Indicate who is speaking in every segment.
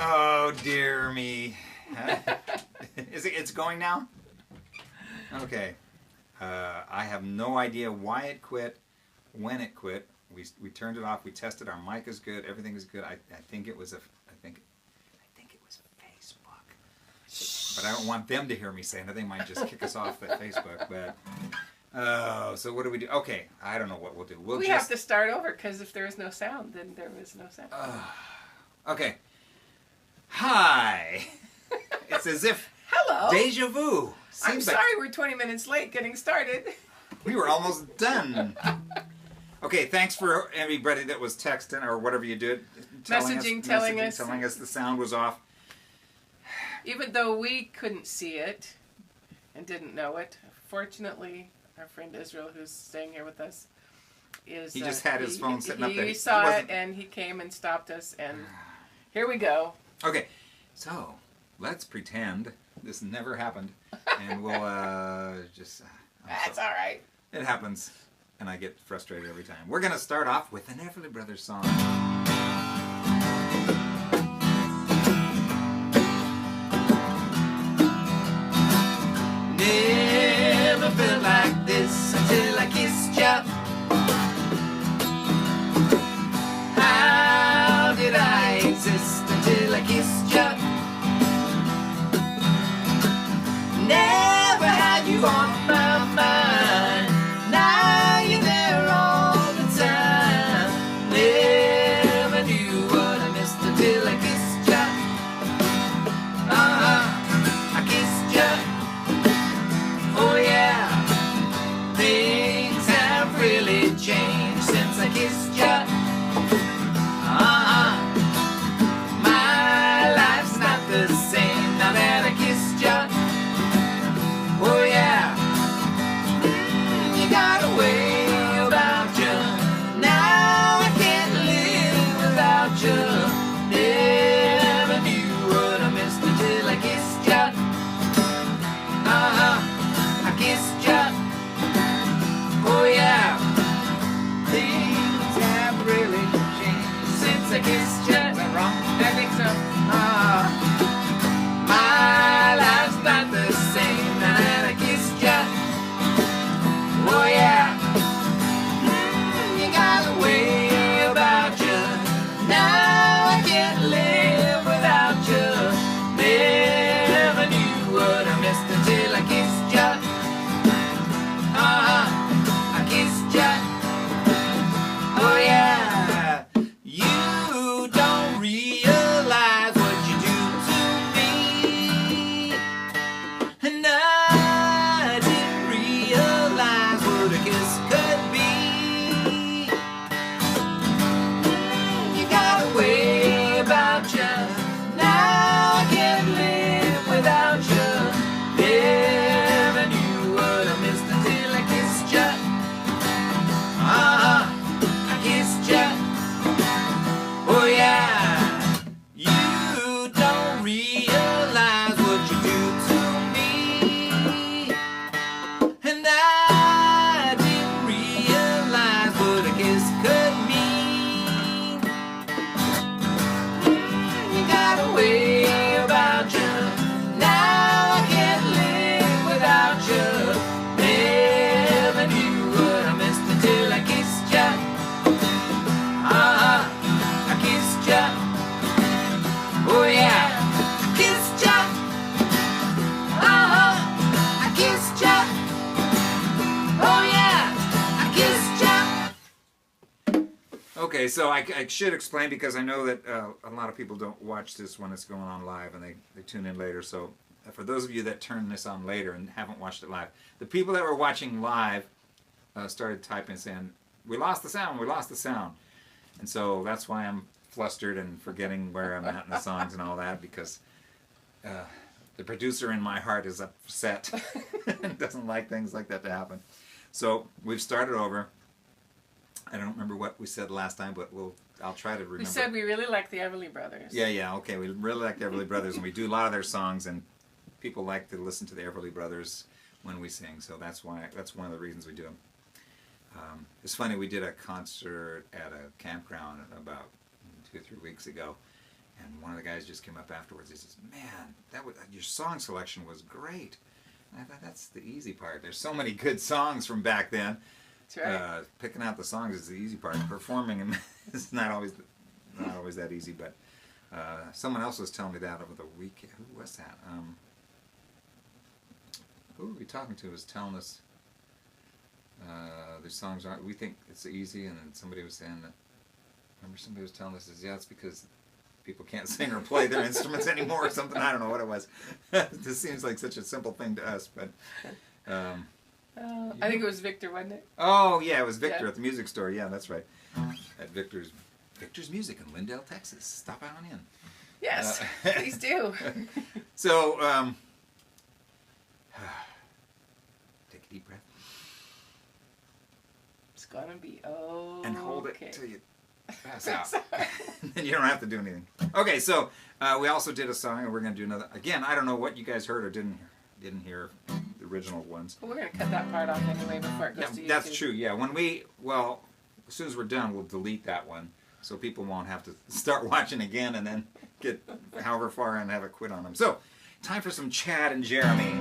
Speaker 1: Oh dear me. It's going now? Okay. I have no idea why it quit, when it quit. We turned it off. We tested. Our mic is good. Everything is good. I think it was I think it was Facebook. But I don't want them to hear me say it. They might just kick us off at Facebook. But so what do we do? Okay, I don't know what we'll do.
Speaker 2: We have to start over because if there is no sound, then there is no sound.
Speaker 1: Okay. Hi. It's as if
Speaker 2: hello.
Speaker 1: Deja vu.
Speaker 2: I'm sorry we're 20 minutes late getting started.
Speaker 1: We were almost done. Okay, thanks for everybody that was texting or whatever you did.
Speaker 2: Telling us
Speaker 1: the sound was off.
Speaker 2: Even though we couldn't see it and didn't know it, fortunately, our friend Israel, who's staying here with us,
Speaker 1: he just had his phone sitting up there.
Speaker 2: He saw it and he came and stopped us, and here we go.
Speaker 1: Okay, so let's pretend this never happened, and we'll just...
Speaker 2: That's all right.
Speaker 1: It happens, and I get frustrated every time. We're going to start off with an Everly Brothers song. Never felt like this until I kissed you. How did I exist until I kissed you? Never had you on my mind. Now you're there all the time. Never knew what I missed until I kissed you. I kissed you. Oh yeah. Things have really changed since I kissed you. My life's not the same now that I kissed you. Oh yeah, you got a way about you. Now I can't live without you. Never knew what I missed until I kissed you. I kissed you. Oh yeah, things have really changed since I kissed you. Is that wrong?
Speaker 2: I think so.
Speaker 1: My life's not the same. Oh yeah, you got a way about you. Now I can't live without you. Never knew what I missed until I kissed you. I kissed you. Oh yeah, you don't realize what you do to me, and I didn't realize what a kiss could be. You got a way about you. Now I can't live without you. Never knew what I missed until I kissed you. I kissed you. Oh yeah. You don't realize what you do to me, and I didn't realize what a kiss could mean. You got a way about you. Now I can't live without you. Never knew what I missed until I kissed you. I kissed you. Oh yeah, kissed you. I kissed you. Oh yeah, I kissed you. Okay, so I should explain, because I know that a lot of people don't watch this when it's going on live, and they tune in later. So for those of you that turn this on later and haven't watched it live, the people that were watching live started typing saying, "We lost the sound, we lost the sound." And so that's why I'm flustered and forgetting where I'm at in the songs and all that, because the producer in my heart is upset and doesn't like things like that to happen. So we've started over. I don't remember what we said last time, but I'll try to remember.
Speaker 2: We said we really like the Everly Brothers.
Speaker 1: Yeah, okay. We really like the Everly Brothers, and we do a lot of their songs, and people like to listen to the Everly Brothers when we sing. So that's one of the reasons we do them. It's funny, we did a concert at a campground about 2 or 3 weeks ago, And one of the guys just came up afterwards. He says, "Man, your song selection was great." And I thought, that's the easy part. There's so many good songs from back then.
Speaker 2: That's right.
Speaker 1: Picking out the songs is the easy part. Performing them is not always that easy. But someone else was telling me that over the weekend. Who was that? Who were we talking to? Was telling us the songs aren't. We think it's easy, and then somebody was saying that. Remember, somebody was telling us, "Yeah, it's because people can't sing or play their instruments anymore," or something. I don't know what it was. This seems like such a simple thing to us, but.
Speaker 2: I think it was Victor, wasn't it?
Speaker 1: Oh yeah, it was Victor at the music store. Yeah, that's right. At Victor's Music in Lindale, Texas. Stop on in.
Speaker 2: Yes, please do.
Speaker 1: So, take a deep breath.
Speaker 2: It's gonna be okay.
Speaker 1: And hold it till you pass out. Then you don't have to do anything. Okay, so we also did a song, and we're going to do another. Again, I don't know what you guys heard or didn't hear the original ones.
Speaker 2: Well, we're going to cut that part off anyway before it goes to YouTube.
Speaker 1: That's true, yeah. As soon as we're done, we'll delete that one, so people won't have to start watching again and then get however far and have it quit on them. So, time for some Chad and Jeremy.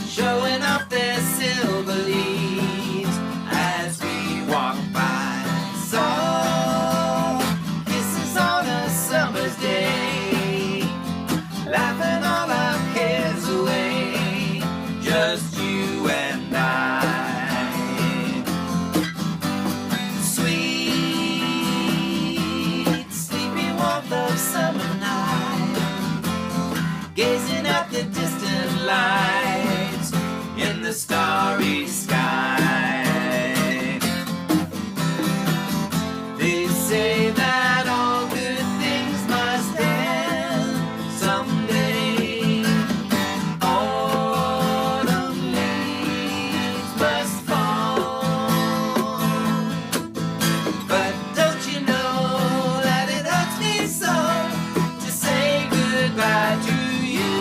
Speaker 3: Showing off their silver leaves as we walk by. Soft kisses on a summer's day, laughing all our cares away, just you and I. Sweet, sleepy warmth of summer night, gazing at the distant lights in the starry sky. They say that all good things must end someday. Autumn leaves must fall. But don't you know that it hurts me so to say goodbye to you?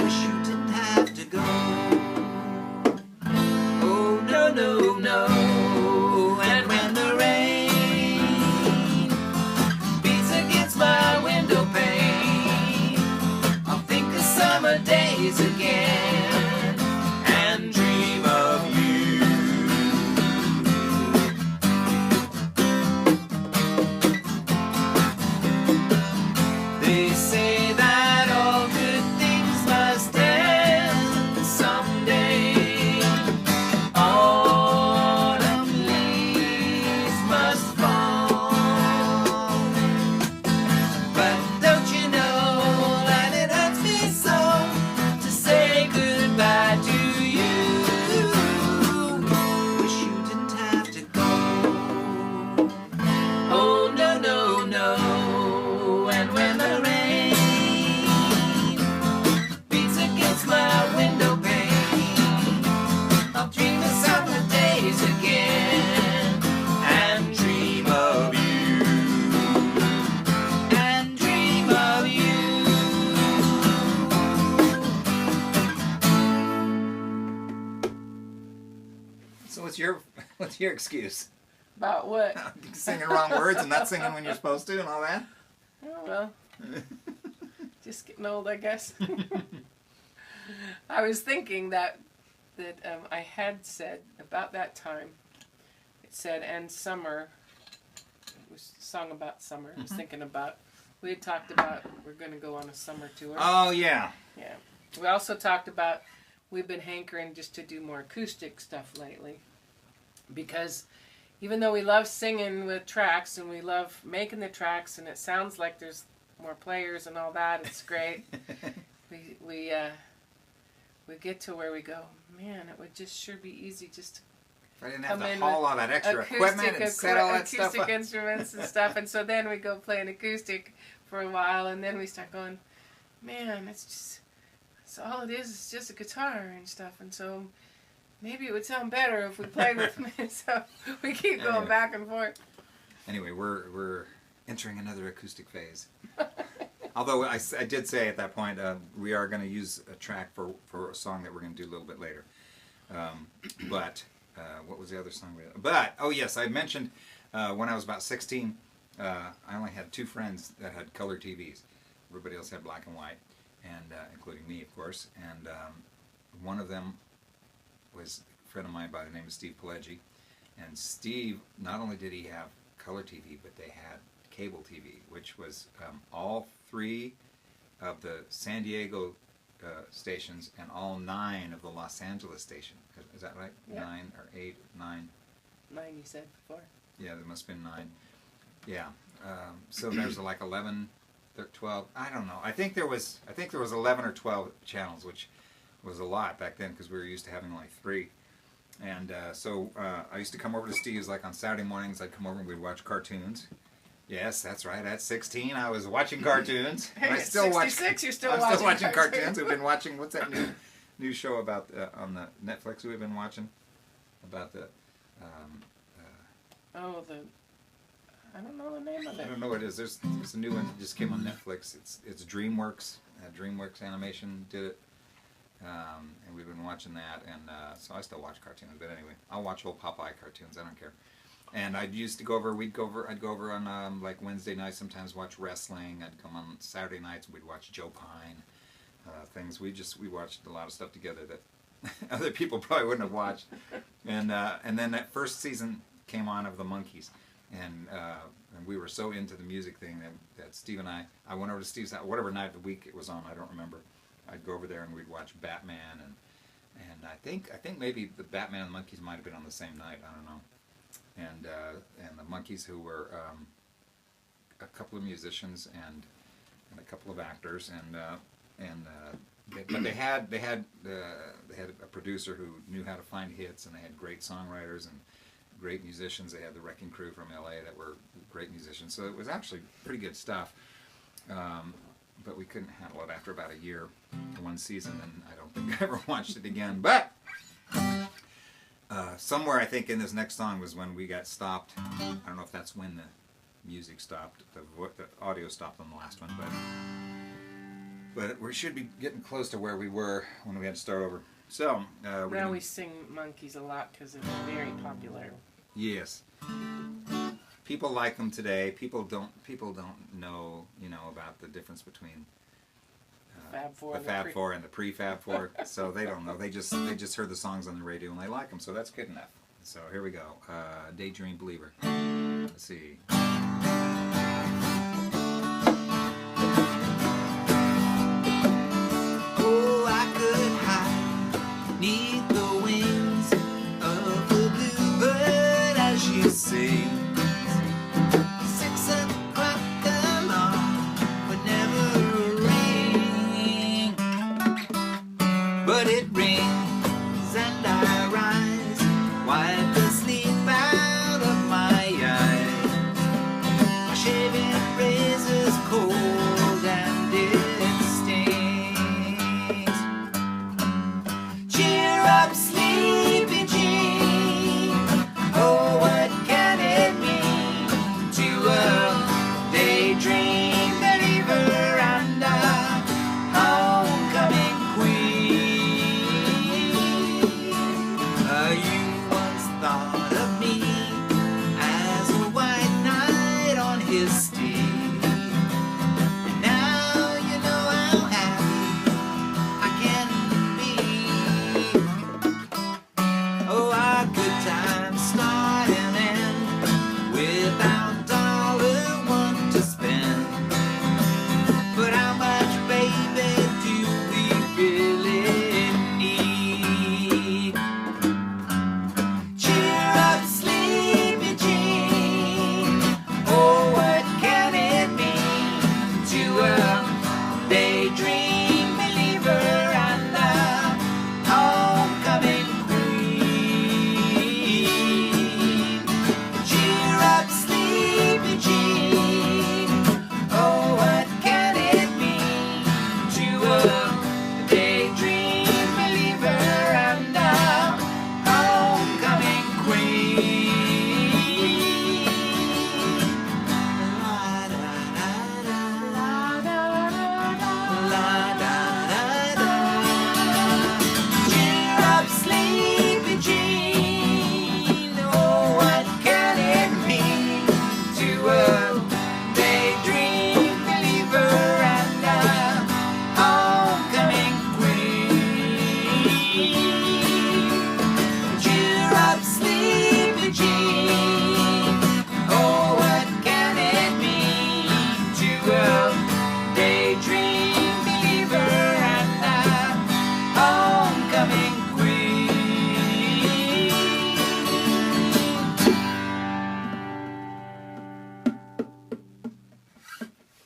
Speaker 3: Wish you didn't have to go. Oh no, no, no. And when the rain beats against my window pane, I'll think of summer days again and dream of you. They say that all good things must end someday. Autumn leaves must fall. But don't you know that it hurts me so to say goodbye to you? Wish you didn't have to go. Oh no, no, no. And when the rain beats against my window pane, I'll dream of summer days again and dream of you. And dream of you.
Speaker 1: So what's your excuse?
Speaker 2: About what?
Speaker 1: Singing wrong words and not singing when you're supposed to and all that?
Speaker 2: Oh, well. Just getting old, I guess. I was thinking that I had said about that time, it said, and summer, it was a song about summer. I was thinking about, we had talked about we're going to go on a summer tour.
Speaker 1: Oh, yeah.
Speaker 2: Yeah. We also talked about we've been hankering just to do more acoustic stuff lately. Because even though we love singing with tracks and we love making the tracks and it sounds like there's more players and all that, it's great. we get to where we go, man, it would just sure be easy just to
Speaker 1: If I didn't have
Speaker 2: come
Speaker 1: to
Speaker 2: in
Speaker 1: haul
Speaker 2: with
Speaker 1: all that extra equipment and set all that stuff
Speaker 2: acoustic
Speaker 1: up.
Speaker 2: instruments and stuff. And so then we go play an acoustic for a while and then we start going, man, it's all it is just a guitar and stuff. And so maybe it would sound better if we played with me. So we keep going back and forth.
Speaker 1: Anyway, we're entering another acoustic phase. Although I did say at that point we are going to use a track for a song that we're going to do a little bit later. But what was the other song? But oh yes, I mentioned when I was about 16, I only had 2 friends that had color TVs. Everybody else had black and white, and including me, of course. And one of them was a friend of mine by the name of Steve Pileggi. And Steve, not only did he have color TV, but they had cable TV, which was all 3 of the San Diego stations and all 9 of the Los Angeles station. Is that right?
Speaker 2: Yep.
Speaker 1: 9 or 8, 9?
Speaker 2: 9 you said before.
Speaker 1: Yeah, there must have been 9. Yeah. So there's like 11, 12. I don't know. I think there was 11 or 12 channels, which was a lot back then because we were used to having like 3. And so I used to come over to Steve's like on Saturday mornings. I'd come over and we'd watch cartoons. Yes, that's right. At 16, I was watching cartoons.
Speaker 2: Hey,
Speaker 1: I
Speaker 2: at
Speaker 1: still
Speaker 2: 66, you're still
Speaker 1: I'm still watching
Speaker 2: watching
Speaker 1: cartoons. We've been watching. What's that new show about on the Netflix we've been watching about the?
Speaker 2: Oh, I don't know the name of
Speaker 1: I
Speaker 2: it.
Speaker 1: don't know what it is. There's a new one that just came on Netflix. It's DreamWorks. DreamWorks Animation did it. And we've been watching that, and so I still watch cartoons. But anyway, I'll watch old Popeye cartoons. I don't care. And I'd used to go over. I'd go over on like Wednesday nights. Sometimes watch wrestling. I'd come on Saturday nights. We'd watch Joe Pine. Things we watched a lot of stuff together that other people probably wouldn't have watched. And then that first season came on of the Monkees, and we were so into the music thing that Steve and I went over to Steve's house, whatever night of the week it was on. I don't remember. I'd go over there and we'd watch Batman and I think maybe the Batman and the Monkees might have been on the same night. I don't know. And the Monkees, who were a couple of musicians and a couple of actors, but they had a producer who knew how to find hits, and they had great songwriters and great musicians. They had the Wrecking Crew from LA that were great musicians. So it was actually pretty good stuff. But we couldn't handle it after about a year, 1 season, and I don't think I ever watched it again. But somewhere I think in this next song was when we got stopped. I don't know if that's when the music stopped, the audio stopped on the last one, but we should be getting close to where we were when we had to start over. So
Speaker 2: Now we sing Monkeys a lot because it's very popular.
Speaker 1: Yes. People like them today. People don't know, about the difference between
Speaker 2: Fab Four
Speaker 1: the
Speaker 2: and
Speaker 1: Fab Four and the pre-Fab Four. So they don't know. They just heard the songs on the radio and they like them. So that's good enough. So here we go. Daydream Believer. Let's see.
Speaker 3: Oh, I could hide 'neath the wings of the bluebird as you sing. 6 o'clock alarm would never ring, but it rings and I rise, wipe the sleep out of my eyes. My shaving razor's cold and it stings. Cheer up, sleepy Jean. Oh, what can it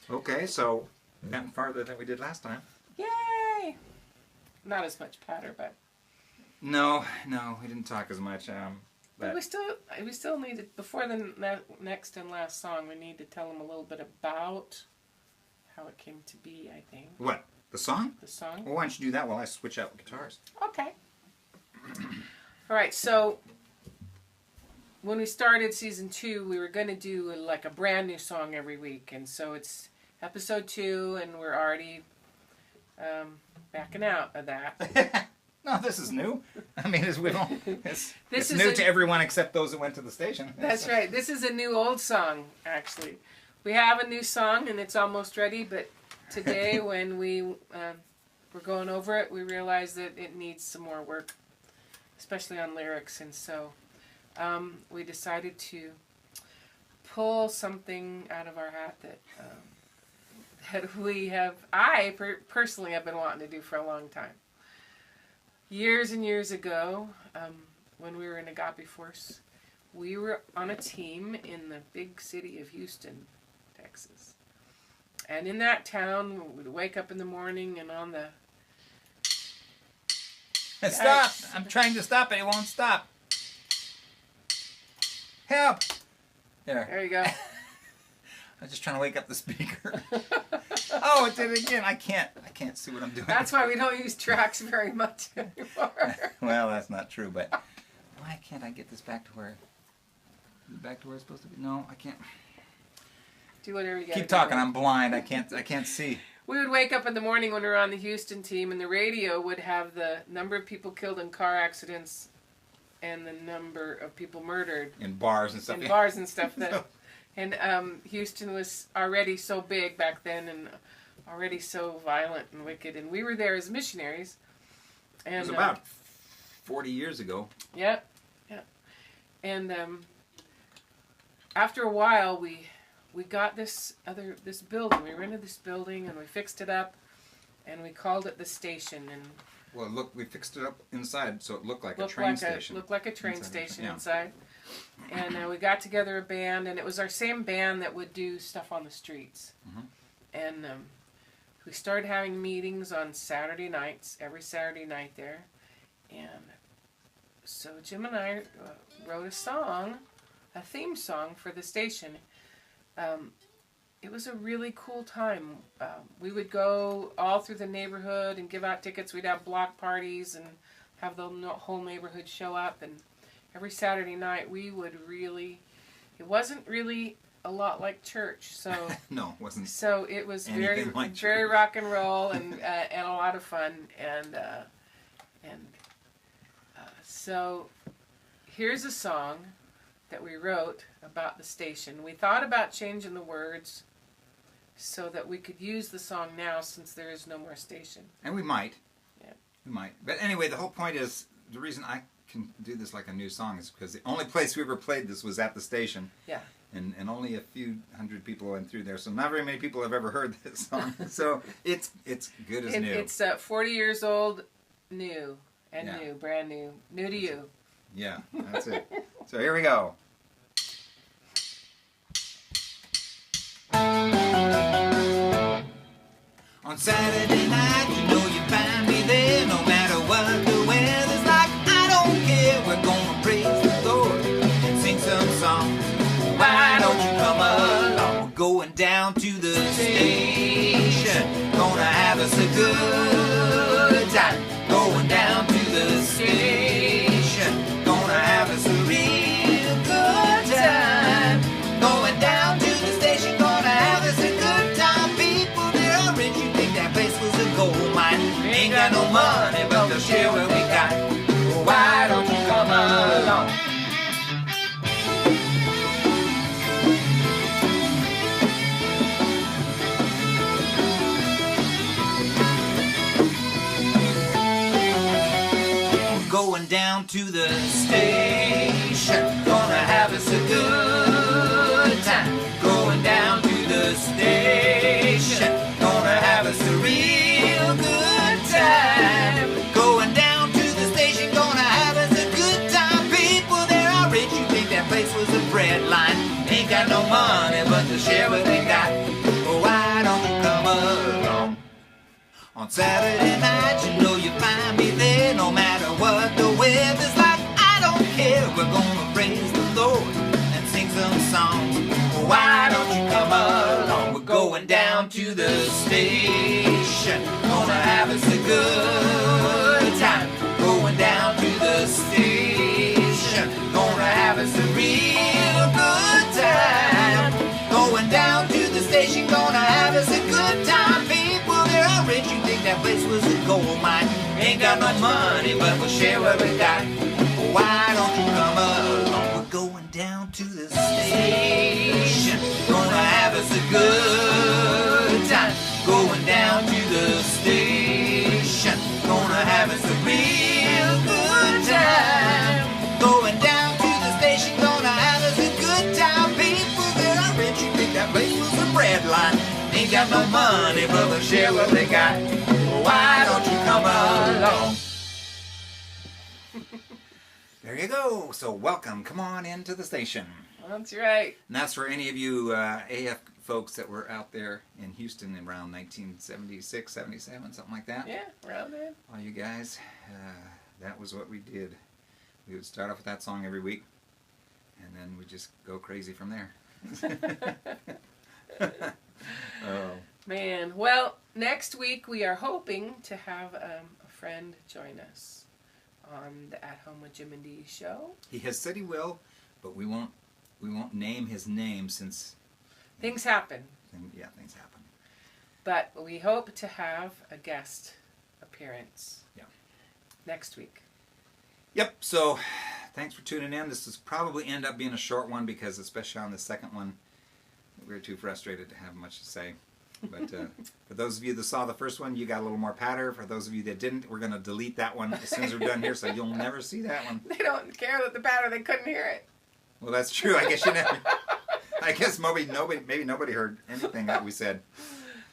Speaker 1: Okay, so gotten farther than we did last time.
Speaker 2: Yay! Not as much patter, but
Speaker 1: No, we didn't talk as much.
Speaker 2: but we still need to, before the next and last song, we need to tell them a little bit about how it came to be. I think
Speaker 1: What? The song?
Speaker 2: the song.
Speaker 1: Well, why don't you do that while I switch out guitars?
Speaker 2: Okay. All right. So when we started season 2, we were going to do like a brand new song every week, and so it's episode 2, and we're already backing out of that.
Speaker 1: No, this is new. I mean, it's
Speaker 2: This is
Speaker 1: new
Speaker 2: a-
Speaker 1: to everyone except those that went to the station.
Speaker 2: That's right. This is a new old song, actually. We have a new song, and it's almost ready, but today when we were going over it, we realized that it needs some more work, especially on lyrics, and so we decided to pull something out of our hat that I personally have been wanting to do for a long time. Years and years ago, when we were in Agape Force, we were on a team in the big city of Houston, Texas. And in that town, we'd wake up in the morning and on the...
Speaker 1: Stop! I'm trying to stop it. It won't stop. Help!
Speaker 2: There you go.
Speaker 1: I'm just trying to wake up the speaker. Oh, it did it again. I can't see what I'm doing.
Speaker 2: That's why we don't use tracks very much anymore.
Speaker 1: Well, that's not true, but why can't I get this back to where it's supposed to be? No, I can't.
Speaker 2: Do whatever you gotta
Speaker 1: Keep talking.
Speaker 2: do.
Speaker 1: I'm blind. I can't see.
Speaker 2: We would wake up in the morning when we were on the Houston team, and the radio would have the number of people killed in car accidents and the number of people murdered
Speaker 1: In bars and stuff.
Speaker 2: in
Speaker 1: Yeah.
Speaker 2: bars and stuff. And Houston was already so big back then and already so violent and wicked. And we were there as missionaries. And,
Speaker 1: It was about 40 years ago.
Speaker 2: Yep. And after a while, we got this building. We rented this building and we fixed it up, and we called it the station. And
Speaker 1: Well, look, we fixed it up inside so it looked like a train station.
Speaker 2: Looked like a train
Speaker 1: Inside,
Speaker 2: station
Speaker 1: yeah.
Speaker 2: inside. And we got together a band, and it was our same band that would do stuff on the streets.
Speaker 1: Mhm.
Speaker 2: And we started having meetings on Saturday nights, every Saturday night there. And so Jim and I wrote a song, a theme song for the station. It was a really cool time. We would go all through the neighborhood and give out tickets. We'd have block parties and have the whole neighborhood show up. And every Saturday night we would it wasn't really a lot like church. So
Speaker 1: No, it wasn't.
Speaker 2: so it was
Speaker 1: Anything
Speaker 2: very
Speaker 1: like
Speaker 2: very
Speaker 1: church.
Speaker 2: rock and roll and a lot of fun. And so here's a song that we wrote about the station. We thought about changing the words so that we could use the song now since there is no more station.
Speaker 1: And we might.
Speaker 2: Yeah.
Speaker 1: We might. But anyway, the whole point is, the reason I can do this like a new song is because the only place we ever played this was at the station.
Speaker 2: Yeah.
Speaker 1: And only a few hundred people went through there. So not very many people have ever heard this song. So it's good as
Speaker 2: And
Speaker 1: new.
Speaker 2: it's 40 years old, new, and
Speaker 1: Yeah.
Speaker 2: new, brand new, new to you.
Speaker 1: Yeah, that's it. So here we go. On Saturday night, you know you find me there. No matter what the weather's like, I don't care. We're gonna praise the Lord and sing some songs. Why don't you come along? We're going down to the station. Gonna have us a good time. Going down to the station. Gonna have us a real good time. Going down to the station. Gonna have us a good time. People, they're rich. You think that place was a gold mine. Ain't got no money, but they'll share what we got. Why don't you come along? Going down to the station, gonna have us a good time. Going down to the station, gonna have us a real good time. Going down to the station, gonna have us a good time. People, they're all rich. You think that place was a bread line? Ain't got no money, but to share what they got. Why
Speaker 3: along. On Saturday night, you know you find me there. No matter what the weather's like, I don't care. We're gonna praise the Lord and sing some songs. Why don't you come along? We're going down to the station. Gonna have us a good time. Going down to the station. Gonna have us a real good time. Going down to the station. Gonna have us a good time. People, they're all rich. You think that place was a gold mine. Ain't got much money, but we'll share what we got. Why don't you come along? We're going down to the station. Gonna have us a good time. Going down to the station. Gonna have us a real good time. Going down to the station. Gonna have us a good time. People that are rich, you think that place was a bread line. Ain't got no money, but we'll share what they got. Why don't you come along?
Speaker 1: There you go. So welcome. Come on into the station.
Speaker 2: That's right.
Speaker 1: And that's for any of you AF folks that were out there in Houston around 1976, 77, something like that.
Speaker 2: Yeah, around there.
Speaker 1: All you guys, that was what we did. We would start off with that song every week, and then we just go crazy from there. Oh.
Speaker 2: Man, well, next week we are hoping to have a friend join us on the At Home with Jim and Dee show.
Speaker 1: He has said he will, but we won't name his name since
Speaker 2: Things happen,
Speaker 1: things happen.
Speaker 2: but we hope to have a guest appearance.
Speaker 1: Yeah.
Speaker 2: Next week.
Speaker 1: Yep. So, thanks for tuning in. This is probably end up being a short one because, especially on the second one, we were too frustrated to have much to say. But for those of you that saw the first one, you got a little more patter. For those of you that didn't, we're going to delete that one as soon as we're done here, so you'll never see that one.
Speaker 2: They don't care that the patter, they couldn't hear it.
Speaker 1: Well, that's true. I guess you never. I guess maybe nobody heard anything that we said.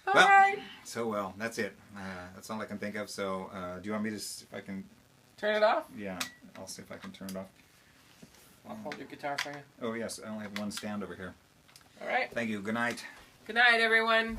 Speaker 2: All
Speaker 1: Well,
Speaker 2: right.
Speaker 1: So well, that's it. That's all I can think of. So, do you want me to? If I can.
Speaker 2: Turn it off?
Speaker 1: Yeah, I'll see if I can turn it off.
Speaker 2: I'll hold your guitar for you.
Speaker 1: Oh yes, I only have one stand over here.
Speaker 2: All right.
Speaker 1: Thank you. Good night.
Speaker 2: Good night, everyone.